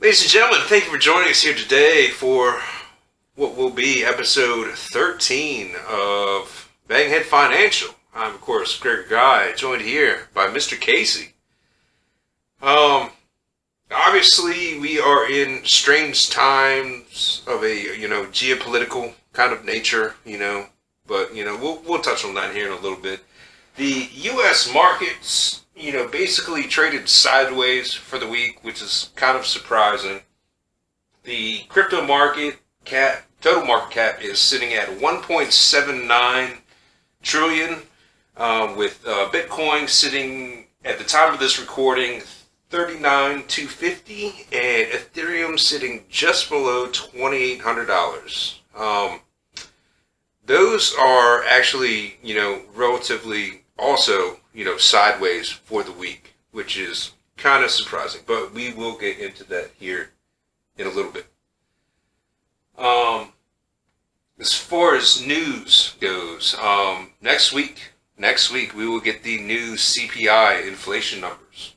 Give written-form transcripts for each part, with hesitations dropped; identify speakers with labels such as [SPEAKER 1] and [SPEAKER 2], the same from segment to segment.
[SPEAKER 1] Ladies and gentlemen, thank you for joining us here today for what will be episode 13 of Banghead Financial. I'm, of course, Greg Guy, joined here by Mr. Casey. Obviously, we are in strange times of a, geopolitical kind of nature, but, we'll touch on that here in a little bit. The U.S. markets, basically traded sideways for the week, which is kind of surprising. The crypto market cap, total market cap, is sitting at 1.79 trillion, with Bitcoin sitting at the time of this recording 39,250, and Ethereum sitting just below $2,800. Those are actually, relatively also, sideways for the week, which is kind of surprising, but we will get into that here in a little bit. As far as news goes, next week we will get the new CPI inflation numbers.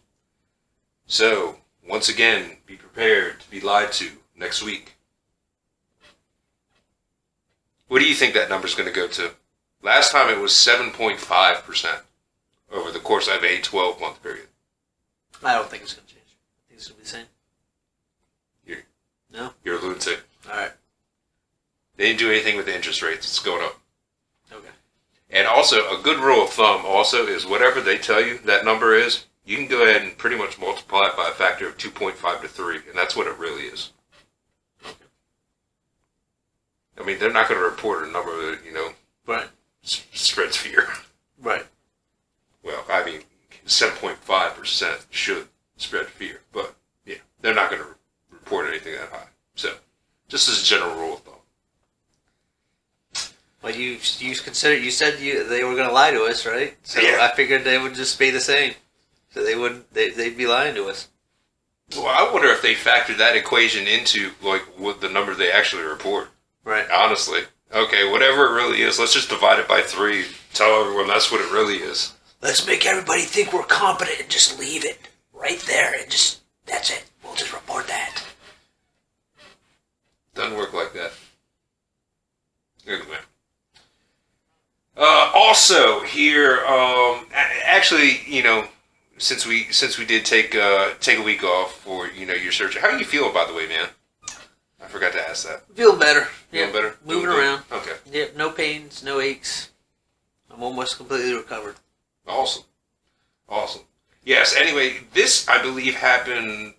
[SPEAKER 1] So, once again, be prepared to be lied to next week. What do you think that number is going to go to? Last time it was 7.5% over the course of a 12-month period.
[SPEAKER 2] I don't think it's going to change. I think it's going to be the same.
[SPEAKER 1] You're a lunatic.
[SPEAKER 2] All right.
[SPEAKER 1] They didn't do anything with the interest rates. It's going up.
[SPEAKER 2] Okay.
[SPEAKER 1] And also, a good rule of thumb also is whatever they tell you that number is, you can go ahead and pretty much multiply it by a factor of 2.5 to 3, and that's what it really is. I mean, they're not going to report a number that,
[SPEAKER 2] Right.
[SPEAKER 1] Spreads fear.
[SPEAKER 2] Right.
[SPEAKER 1] Well, I mean, 7.5% should spread fear, but yeah, they're not going to report anything that high. So, just as a general rule of thumb.
[SPEAKER 2] Well, you considered, you said they were going to lie to us, right? So
[SPEAKER 1] yeah.
[SPEAKER 2] I figured they would just be the same. So they'd be lying to us.
[SPEAKER 1] Well, I wonder if they factored that equation into, what the number they actually report.
[SPEAKER 2] Right.
[SPEAKER 1] Honestly. Okay, whatever it really is, let's just divide it by 3. Tell everyone that's what it really is.
[SPEAKER 2] Let's make everybody think we're competent and just leave it right there and that's it. We'll just report that.
[SPEAKER 1] Doesn't work like that. Anyway. Also here, actually, since we did take a week off for, your surgery, how do you feel, by the way, man? I forgot to ask that.
[SPEAKER 2] Feel better.
[SPEAKER 1] Feeling better?
[SPEAKER 2] Moving around.
[SPEAKER 1] Okay.
[SPEAKER 2] Yep, no pains, no aches. I'm almost completely recovered.
[SPEAKER 1] Awesome. Yes, anyway, this, I believe, happened,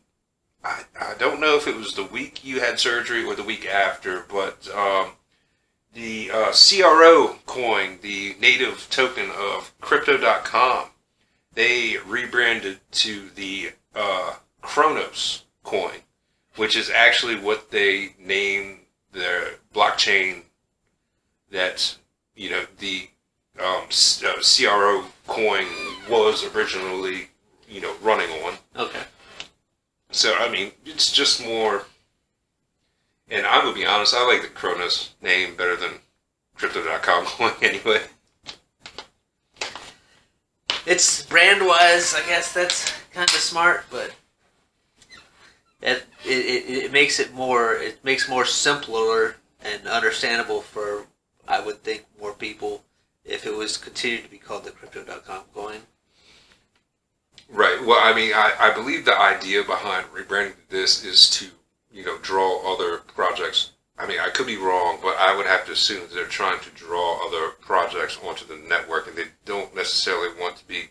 [SPEAKER 1] I don't know if it was the week you had surgery or the week after, but the CRO coin, the native token of Crypto.com, they rebranded to the Cronos coin, which is actually what they named their blockchain that, the CRO coin was originally, running on.
[SPEAKER 2] Okay.
[SPEAKER 1] So, I mean, it's just more, and I'm going to be honest, I like the Cronos name better than Crypto.com coin anyway.
[SPEAKER 2] It's brand-wise, I guess that's kind of smart, but it makes it more simpler and understandable for, I would think, more people if it was continued to be called the Crypto.com coin.
[SPEAKER 1] Right. Well, I mean, I believe the idea behind rebranding this is to, draw other projects. I mean, I could be wrong, but I would have to assume that they're trying to draw other projects onto the network, and they don't necessarily want to be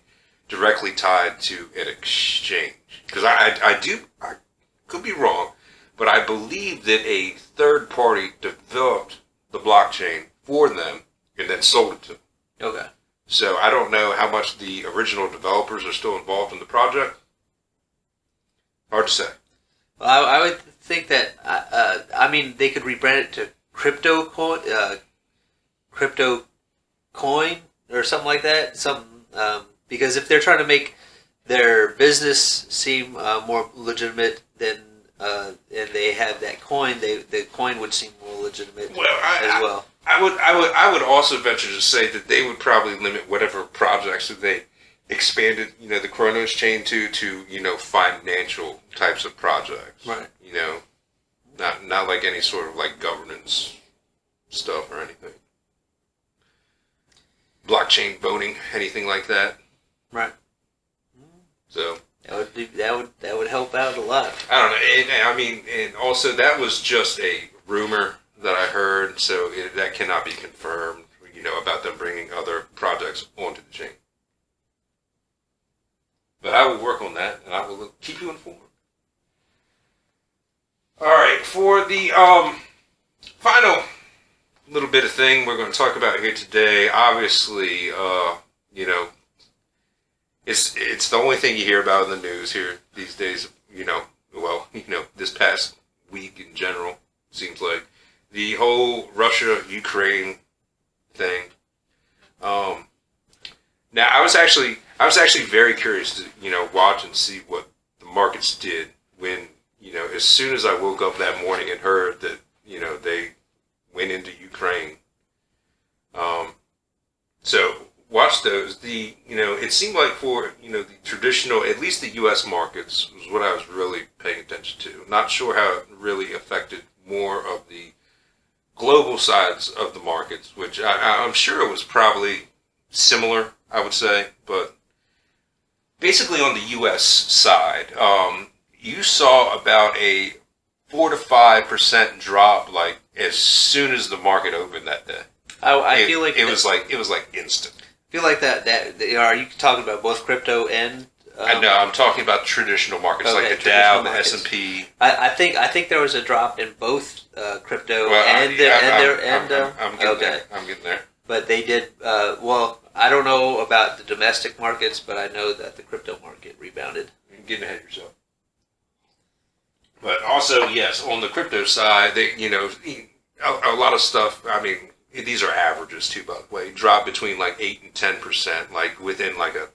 [SPEAKER 1] directly tied to an exchange. Because I could be wrong, but I believe that a third party developed the blockchain for them and then sold it to them.
[SPEAKER 2] Okay.
[SPEAKER 1] So I don't know how much the original developers are still involved in the project. Hard to say.
[SPEAKER 2] Well, I would think that, they could rebrand it to Crypto Coin or something like that. Because if they're trying to make their business seem more legitimate, then and they have that coin, the coin would seem more legitimate as well.
[SPEAKER 1] I would also venture to say that they would probably limit whatever projects that they expanded, the Kronos chain to financial types of projects.
[SPEAKER 2] Right.
[SPEAKER 1] Not like any sort of like governance stuff or anything. Blockchain voting, anything like that.
[SPEAKER 2] Right.
[SPEAKER 1] So
[SPEAKER 2] that would help out a lot.
[SPEAKER 1] I don't know. And also that was just a rumor that I heard, so that cannot be confirmed. About them bringing other projects onto the chain. But I will work on that, and I will keep you informed. All right, for the final little bit of thing we're going to talk about here today. Obviously, it's the only thing you hear about in the news here these days. This past week in general seems like the whole Russia-Ukraine thing. Now I was actually very curious to watch and see what the markets did when as soon as I woke up that morning and heard that they went into Ukraine. So watch those. It seemed like for the traditional, at least the U.S. markets was what I was really paying attention to. Not sure how it really affected more of the global sides of the markets, which I'm sure it was probably similar, I would say, but basically on the U.S. side, you saw about a 4 to 5% drop, like as soon as the market opened that day.
[SPEAKER 2] I feel like
[SPEAKER 1] it was like instant.
[SPEAKER 2] I feel like that are you talking about both crypto and?
[SPEAKER 1] No, I'm talking about traditional markets like the Dow, the S&P.
[SPEAKER 2] I think there was a drop in both crypto
[SPEAKER 1] I'm
[SPEAKER 2] and
[SPEAKER 1] getting there. I'm getting there.
[SPEAKER 2] But they did I don't know about the domestic markets, but I know that the crypto market rebounded.
[SPEAKER 1] You're getting ahead of yourself. But also, yes, on the crypto side, a lot of stuff. I mean, these are averages too, by the way. Drop between like 8 and 10%, like within like a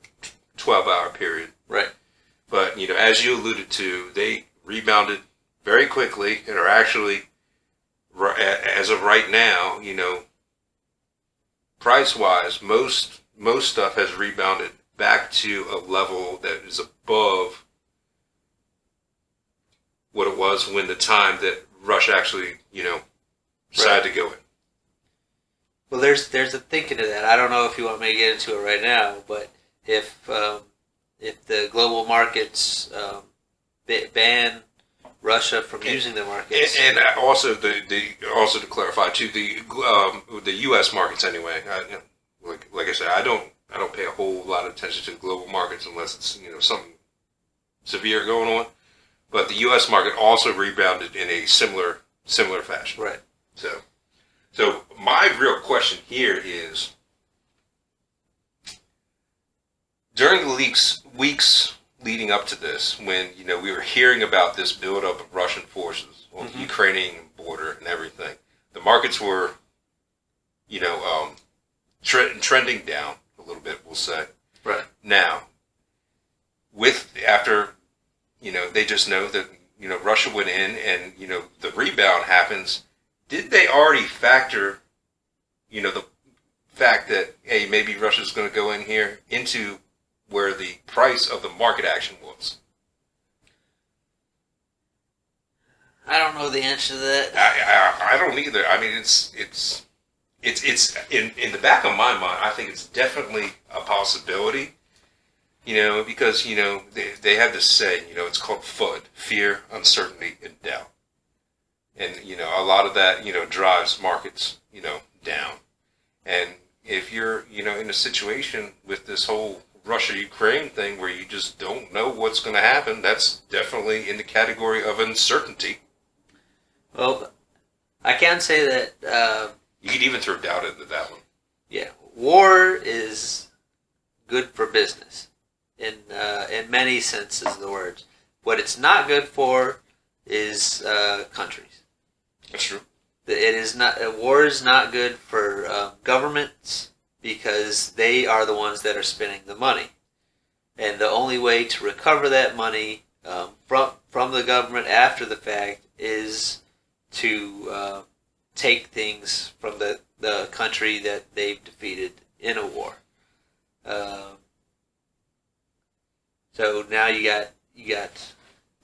[SPEAKER 1] 12-hour period.
[SPEAKER 2] Right.
[SPEAKER 1] But, as you alluded to, they rebounded very quickly and are actually, as of right now, price-wise, most stuff has rebounded back to a level that is above what it was when the time that Russia actually, decided to go in.
[SPEAKER 2] Well, there's a thinking to that. I don't know if you want me to get into it right now, but if the global markets ban Russia from using the markets,
[SPEAKER 1] and also also to clarify too, the U.S. markets anyway. Like I said, I don't pay a whole lot of attention to the global markets unless it's something severe going on. But the U.S. market also rebounded in a similar fashion.
[SPEAKER 2] Right.
[SPEAKER 1] So my real question here is, during the weeks leading up to this, when we were hearing about this buildup of Russian forces on the Ukrainian border and everything, the markets were, trending down a little bit, we'll say.
[SPEAKER 2] Right.
[SPEAKER 1] Now, after they just know that Russia went in and the rebound happens. Did they already factor the fact that maybe Russia's going to go in here into where the price of the market action was?
[SPEAKER 2] I don't know the answer to that.
[SPEAKER 1] I don't either. I mean, it's in the back of my mind. I think it's definitely a possibility. Because they have this saying. It's called FUD: fear, uncertainty, and doubt. And a lot of that drives markets down. And if you're in a situation with this whole Russia-Ukraine thing where you just don't know what's going to happen, that's definitely in the category of uncertainty.
[SPEAKER 2] Well, I can say that
[SPEAKER 1] you could even throw doubt into that one.
[SPEAKER 2] Yeah, war is good for business in many senses of the words. What it's not good for is countries.
[SPEAKER 1] That's true.
[SPEAKER 2] It is not. War is not good for governments because they are the ones that are spending the money, and the only way to recover that money from the government after the fact is to take things from the country that they've defeated in a war. So now you got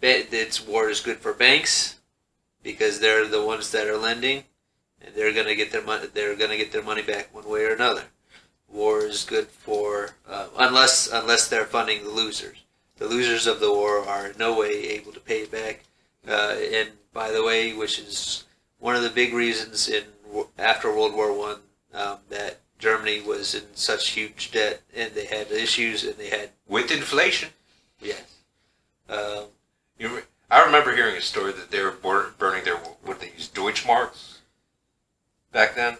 [SPEAKER 2] it's war is good for banks because they're the ones that are lending, and they're gonna get their money. They're gonna get their money back one way or another. War is good for unless they're funding the losers. The losers of the war are in no way able to pay it back. And by the way, which is one of the big reasons after World War One that Germany was in such huge debt, and they had issues, and they had
[SPEAKER 1] With inflation.
[SPEAKER 2] yes.
[SPEAKER 1] I remember hearing a story that they were burning their, what they use, Deutschmarks back then?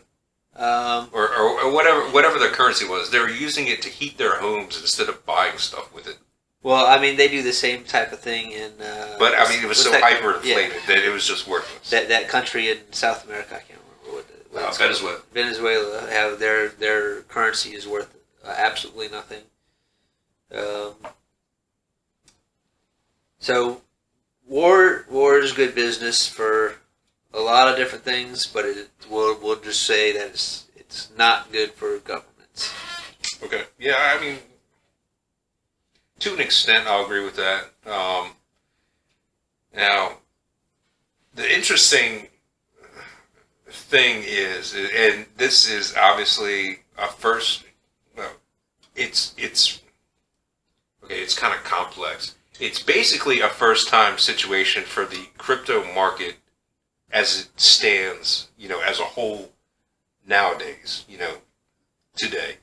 [SPEAKER 1] Or whatever their currency was. They were using it to heat their homes instead of buying stuff with it.
[SPEAKER 2] Well, I mean, they do the same type of thing in.
[SPEAKER 1] But, I mean, it was so hyperinflated
[SPEAKER 2] yeah,
[SPEAKER 1] that it was just worthless.
[SPEAKER 2] that country in South America, I can't remember what it's
[SPEAKER 1] Venezuela.
[SPEAKER 2] called. Venezuela have their currency is worth absolutely nothing. So, war is good business for a lot of different things, but we'll just say that it's not good for governments.
[SPEAKER 1] Okay. Yeah, I mean, to an extent, I'll agree with that. Now, the interesting thing is, and this is obviously a first. Well, it's okay. It's kind of complex. It's basically a first-time situation for the crypto market as it stands, as a whole nowadays, today.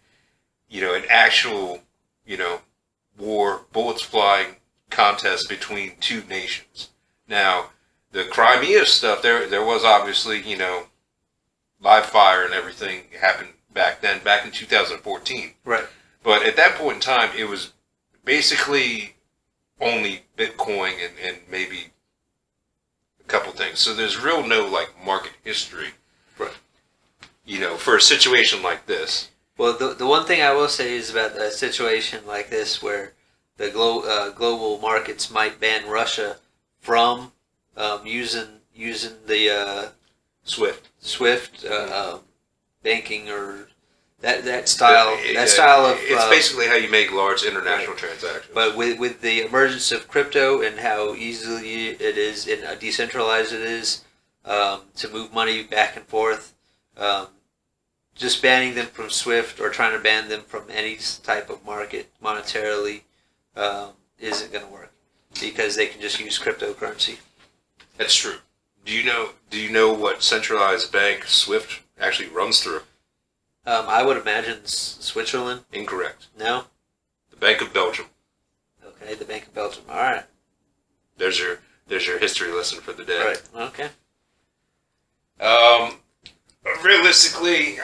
[SPEAKER 1] An actual, war, bullets flying contest between two nations. Now, the Crimea stuff, there was obviously, live fire and everything happened back then, back in 2014.
[SPEAKER 2] Right.
[SPEAKER 1] But at that point in time, it was basically only Bitcoin and maybe a couple things. So there's no market history,
[SPEAKER 2] Right.
[SPEAKER 1] For a situation like this.
[SPEAKER 2] Well, the one thing I will say is about a situation like this where the global markets might ban Russia from using the SWIFT banking or that style of.
[SPEAKER 1] It's basically how you make large international transactions.
[SPEAKER 2] But with the emergence of crypto and how easily it is and decentralized it is to move money back and forth. Just banning them from SWIFT or trying to ban them from any type of market monetarily isn't going to work because they can just use cryptocurrency.
[SPEAKER 1] That's true. Do you know what centralized bank SWIFT actually runs through?
[SPEAKER 2] I would imagine Switzerland.
[SPEAKER 1] Incorrect.
[SPEAKER 2] No?
[SPEAKER 1] The Bank of Belgium.
[SPEAKER 2] Okay, the Bank of Belgium. All right.
[SPEAKER 1] There's your history lesson for the day.
[SPEAKER 2] Right. Okay.
[SPEAKER 1] Realistically,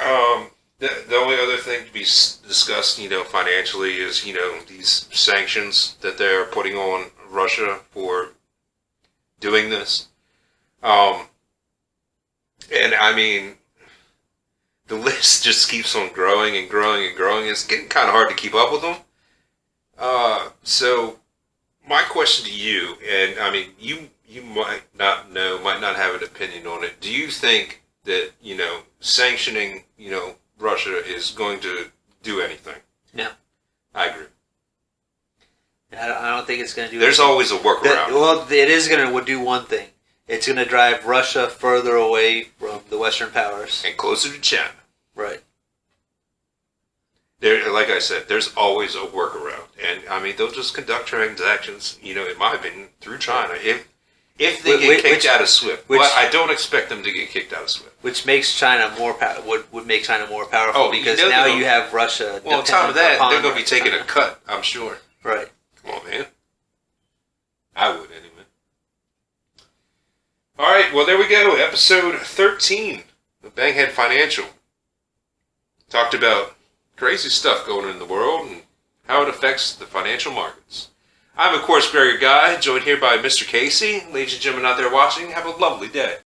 [SPEAKER 1] the only other thing to be discussed, financially is, these sanctions that they're putting on Russia for doing this. And I mean, the list just keeps on growing and growing and growing. It's getting kind of hard to keep up with them. So my question to you, and I mean, you might not know, might not have an opinion on it. Do you think that, sanctioning, Russia is going to do anything?
[SPEAKER 2] No.
[SPEAKER 1] I agree.
[SPEAKER 2] I don't think it's going to do
[SPEAKER 1] There's
[SPEAKER 2] anything.
[SPEAKER 1] always a workaround.
[SPEAKER 2] It is going to do one thing. It's going to drive Russia further away from the Western powers.
[SPEAKER 1] And closer to China.
[SPEAKER 2] Right.
[SPEAKER 1] Like I said, there's always a workaround. And, I mean, they'll just conduct transactions, in my opinion, through China. If they get kicked out of SWIFT. But I don't expect them to get kicked out of SWIFT.
[SPEAKER 2] Which makes China more would make China more powerful because now you have Russia.
[SPEAKER 1] Well, on top of that, they're going to be taking a cut, I'm sure.
[SPEAKER 2] Right.
[SPEAKER 1] Come on, man. I would, anyway. All right, well, there we go. Episode 13 of Banghead Financial. Talked about crazy stuff going on in the world and how it affects the financial markets. I'm, of course, Gregor Guy, joined here by Mr. Casey. Ladies and gentlemen out there watching, have a lovely day.